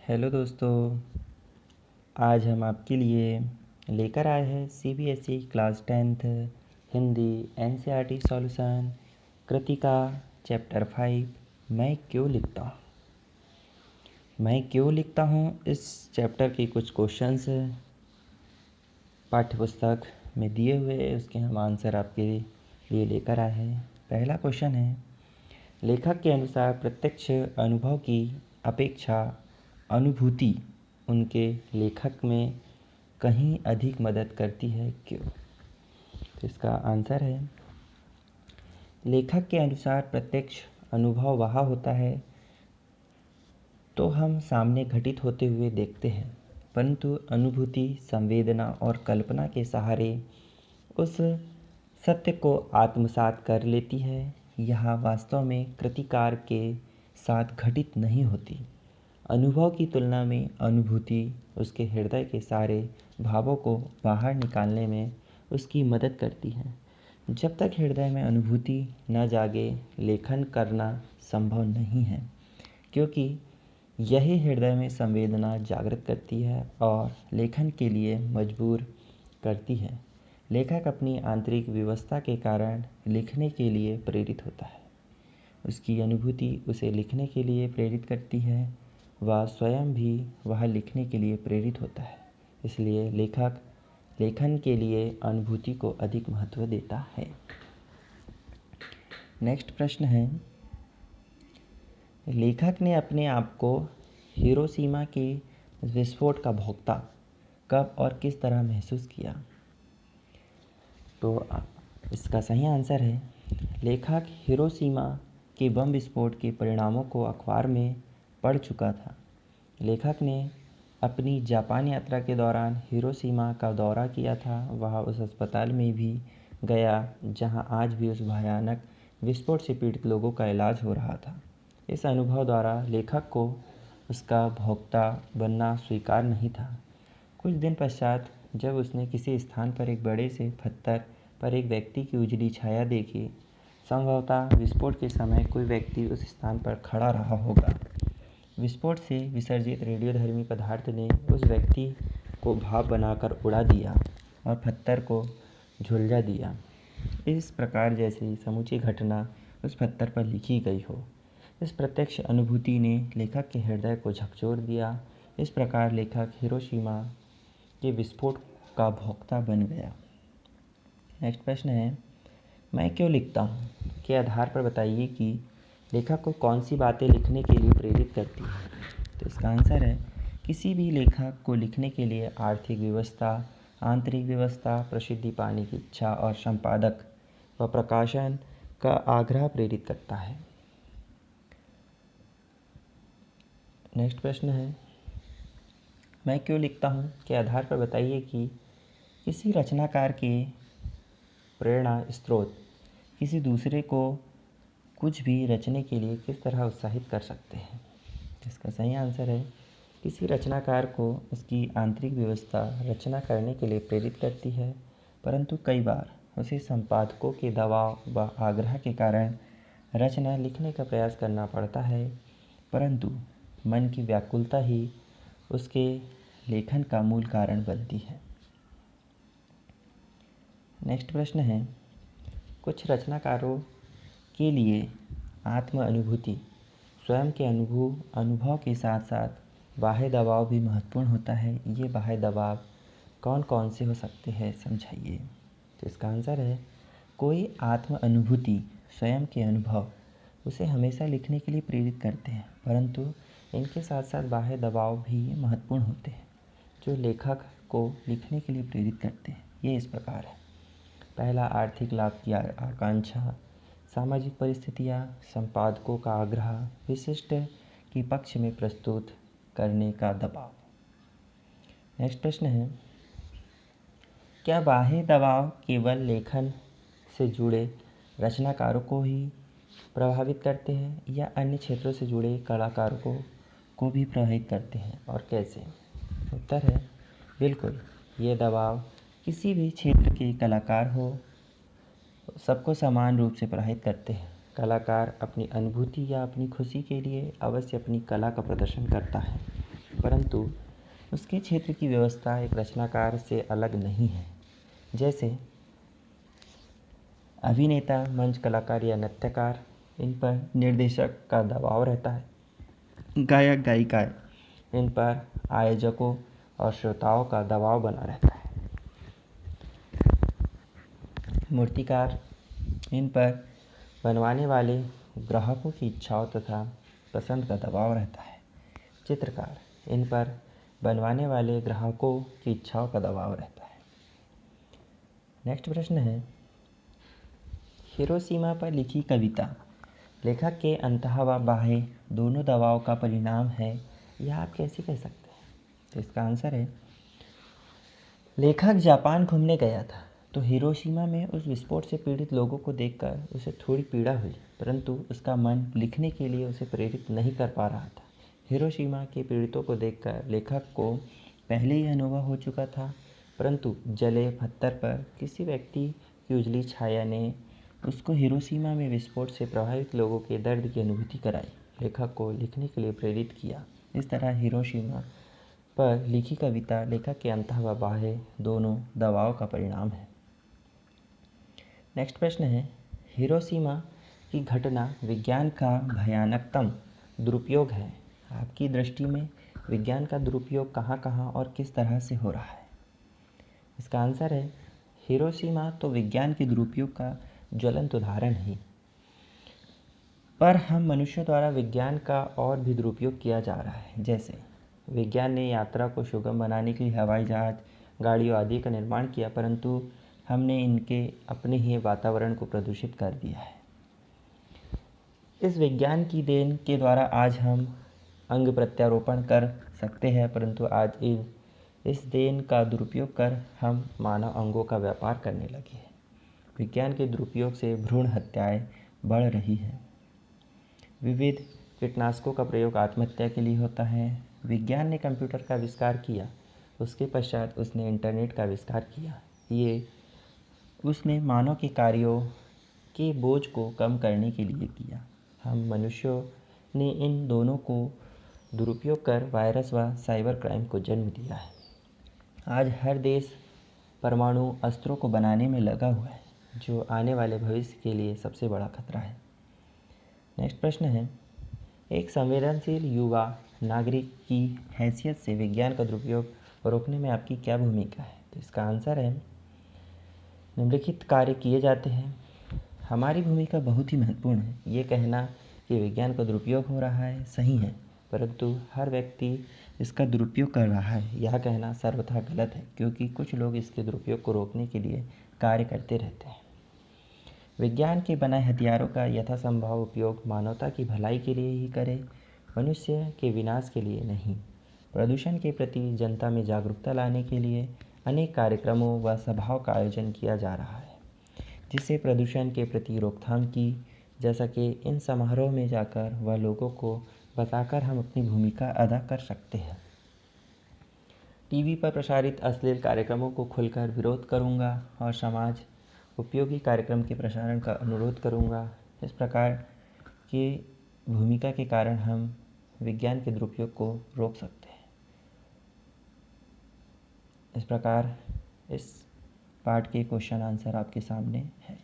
Hello दोस्तों, आज हम आपके लिए लेकर आए हैं CBSE class 10th Hindi NCERT solution Kritika chapter 5 मैं क्यों लिखता हूँ। इस चैप्टर के कुछ क्वेश्चंस पाठ्यपुस्तक में दिए हुए, उसके हम आंसर आपके लिए लेकर आए हैं। पहला क्वेश्चन है, लेखक के अनुसार प्रत्यक्ष अनुभव की अपेक्षा अनुभूति उनके लेखक में कहीं अधिक मदद करती है, क्यों? तो इसका आंसर है, लेखक के अनुसार प्रत्यक्ष अनुभव वह होता है तो हम सामने घटित होते हुए देखते हैं, परंतु अनुभूति संवेदना और कल्पना के सहारे उस सत्य को आत्मसात कर लेती है। यह वास्तव में कृतिकार के साथ घटित नहीं होती। अनुभव की तुलना में अनुभूति उसके हृदय के सारे भावों को बाहर निकालने में उसकी मदद करती है। जब तक हृदय में अनुभूति न जागे, लेखन करना संभव नहीं है, क्योंकि यही हृदय में संवेदना जागृत करती है और लेखन के लिए मजबूर करती है। लेखक अपनी आंतरिक व्यवस्था के कारण लिखने के लिए प्रेरित होता है। उसकी अनुभूति उसे लिखने के लिए प्रेरित करती है। वह स्वयं भी वह लिखने के लिए प्रेरित होता है। इसलिए लेखक लेखन के लिए अनुभूति को अधिक महत्व देता है। नेक्स्ट प्रश्न है, लेखक ने अपने आप को हिरोशिमा के विस्फोट का भोक्ता कब और किस तरह महसूस किया? तो इसका सही आंसर है, लेखक हिरोशिमा के बम विस्फोट के परिणामों को अखबार में पढ़ चुका था। लेखक ने अपनी जापान यात्रा के दौरान हिरोशिमा का दौरा किया था। वह उस अस्पताल में भी गया जहां आज भी उस भयानक विस्फोट से पीड़ित लोगों का इलाज हो रहा था। इस अनुभव द्वारा लेखक को उसका भोक्ता बनना स्वीकार नहीं था। कुछ दिन पश्चात जब उसने किसी स्थान पर एक बड़े से पत्थर पर एक व्यक्ति की उजली छाया देखी, संभवतः विस्फोट के समय कोई व्यक्ति उस स्थान पर खड़ा रहा होगा। विस्फोट से विसर्जित रेडियोधर्मी पदार्थ ने उस व्यक्ति को भाप बनाकर उड़ा दिया और पत्थर को झुलसा दिया। इस प्रकार जैसे समूची घटना उस पत्थर पर लिखी गई हो। इस प्रत्यक्ष अनुभूति ने लेखक के हृदय को झकझोर दिया। इस प्रकार लेखक हिरोशिमा के विस्फोट का भोक्ता बन गया। नेक्स्ट प्रश्न है, मैं क्यों लिखता हूँ के आधार पर बताइए कि लेखक को कौन सी बातें लिखने के लिए प्रेरित करती है। तो इसका आंसर है, किसी भी लेखक को लिखने के लिए आर्थिक व्यवस्था, आंतरिक व्यवस्था, प्रसिद्धि पाने की इच्छा और संपादक व प्रकाशन का आग्रह प्रेरित करता है। नेक्स्ट प्रश्न है, मैं क्यों लिखता हूँ के आधार पर बताइए कि किसी रचनाकार के प्रेरणा स्रोत किसी दूसरे को कुछ भी रचने के लिए किस तरह उत्साहित कर सकते हैं। इसका सही आंसर है, किसी रचनाकार को उसकी आंतरिक व्यवस्था रचना करने के लिए प्रेरित करती है, परंतु कई बार उसे संपादकों के दबाव व आग्रह के कारण रचना लिखने का प्रयास करना पड़ता है, परंतु मन की व्याकुलता ही उसके लेखन का मूल कारण बनती है। नेक्स्ट प्रश्न है, कुछ रचनाकारों के लिए आत्म अनुभूति स्वयं के अनुभव के साथ साथ बाह्य दबाव भी महत्वपूर्ण होता है। ये बाह्य दबाव कौन कौन से हो सकते हैं, समझाइए। तो इसका आंसर है, कोई आत्म अनुभूति स्वयं के अनुभव उसे हमेशा लिखने के लिए प्रेरित करते हैं, परंतु इनके साथ साथ बाह्य दबाव भी महत्वपूर्ण होते हैं जो लेखक को लिखने के लिए प्रेरित करते हैं। ये इस प्रकार है, पहला आर्थिक लाभ की आकांक्षा, सामाजिक परिस्थितियाँ, संपादकों का आग्रह, विशिष्ट के पक्ष में प्रस्तुत करने का दबाव। नेक्स्ट प्रश्न है, क्या बाह्य दबाव केवल लेखन से जुड़े रचनाकारों को ही प्रभावित करते हैं या अन्य क्षेत्रों से जुड़े कलाकारों को भी प्रभावित करते हैं और कैसे? उत्तर है, बिल्कुल, ये दबाव किसी भी क्षेत्र के कलाकार हो सबको समान रूप से प्रभावित करते हैं। कलाकार अपनी अनुभूति या अपनी खुशी के लिए अवश्य अपनी कला का प्रदर्शन करता है। परंतु उसके क्षेत्र की व्यवस्था एक रचनाकार से अलग नहीं है। जैसे अभिनेता, मंच कलाकार या नृत्यकार, इन पर निर्देशक का दबाव रहता है। गायक गायिकाएं, इन पर आयोजकों और श्रोताओं का दबाव बना रहता है। मूर्तिकार, इन पर बनवाने वाले ग्राहकों की इच्छाओं तथा पसंद का दबाव रहता है। चित्रकार, इन पर बनवाने वाले ग्राहकों की इच्छाओं का दबाव रहता है। नेक्स्ट प्रश्न है, हिरोशिमा पर लिखी कविता लेखक के अंतः व बाह्य दोनों दबाव का परिणाम है, यह आप कैसे कह सकते हैं? तो इसका आंसर है, लेखक जापान घूमने गया था तो हिरोशिमा में उस विस्फोट से पीड़ित लोगों को देखकर उसे थोड़ी पीड़ा हुई, परंतु उसका मन लिखने के लिए उसे प्रेरित नहीं कर पा रहा था। हिरोशिमा के पीड़ितों को देखकर लेखक को पहले ही अनुभव हो चुका था, परंतु जले पत्थर पर किसी व्यक्ति की उजली छाया ने उसको हिरोशिमा में विस्फोट से प्रभावित लोगों के दर्द की अनुभूति कराई, लेखक को लिखने के लिए प्रेरित किया। इस तरह हिरोशिमा पर लिखी कविता लेखक के अंतः व बाह्य दोनों दबाव का परिणाम है। नेक्स्ट प्रश्न है, हिरोशिमा की घटना विज्ञान का भयानकतम दुरुपयोग है। आपकी दृष्टि में विज्ञान का दुरुपयोग कहाँ कहाँ और किस तरह से हो रहा है? इसका आंसर है, हिरोशिमा तो विज्ञान के दुरुपयोग का ज्वलंत उदाहरण है, पर हम मनुष्यों द्वारा विज्ञान का और भी दुरुपयोग किया जा रहा है। जैसे विज्ञान ने यात्रा को सुगम बनाने के लिए हवाई जहाज, गाड़ियों आदि का निर्माण किया, परंतु हमने इनके अपने ही वातावरण को प्रदूषित कर दिया है। इस विज्ञान की देन के द्वारा आज हम अंग प्रत्यारोपण कर सकते हैं, परंतु आज इस देन का दुरुपयोग कर हम मानव अंगों का व्यापार करने लगे हैं। विज्ञान के दुरुपयोग से भ्रूण हत्याएं बढ़ रही हैं। विविध कीटनाशकों का प्रयोग आत्महत्या के लिए होता है। विज्ञान ने कंप्यूटर का आविष्कार किया, उसके पश्चात उसने इंटरनेट का आविष्कार किया। ये उसने मानव के कार्यों के बोझ को कम करने के लिए किया। हम मनुष्यों ने इन दोनों को दुरुपयोग कर वायरस व साइबर क्राइम को जन्म दिया है। आज हर देश परमाणु अस्त्रों को बनाने में लगा हुआ है, जो आने वाले भविष्य के लिए सबसे बड़ा खतरा है। नेक्स्ट प्रश्न है, एक संवेदनशील युवा नागरिक की हैसियत से विज्ञान का दुरुपयोग रोकने में आपकी क्या भूमिका है? तो इसका आंसर है, निम्नलिखित कार्य किए जाते हैं। हमारी भूमिका बहुत ही महत्वपूर्ण है। ये कहना कि विज्ञान का दुरुपयोग हो रहा है सही है, परंतु हर व्यक्ति इसका दुरुपयोग कर रहा है, यह कहना सर्वथा गलत है, क्योंकि कुछ लोग इसके दुरुपयोग को रोकने के लिए कार्य करते रहते हैं। विज्ञान के बनाए हथियारों का यथासंभव उपयोग मानवता की भलाई के लिए ही करें, मनुष्य के विनाश के लिए नहीं। प्रदूषण के प्रति जनता में जागरूकता लाने के लिए अनेक कार्यक्रमों व सभाओं का आयोजन किया जा रहा है, जिससे प्रदूषण के प्रति रोकथाम की जा सके। इन समारोह में जाकर व लोगों को बताकर हम अपनी भूमिका अदा कर सकते हैं। टीवी पर प्रसारित अश्लील कार्यक्रमों को खुलकर विरोध करूंगा और समाज उपयोगी कार्यक्रम के प्रसारण का अनुरोध करूंगा। इस प्रकार की भूमिका के कारण हम विज्ञान के दुरुपयोग को रोक सकते हैं। इस प्रकार इस पाठ के क्वेश्चन आंसर आपके सामने है।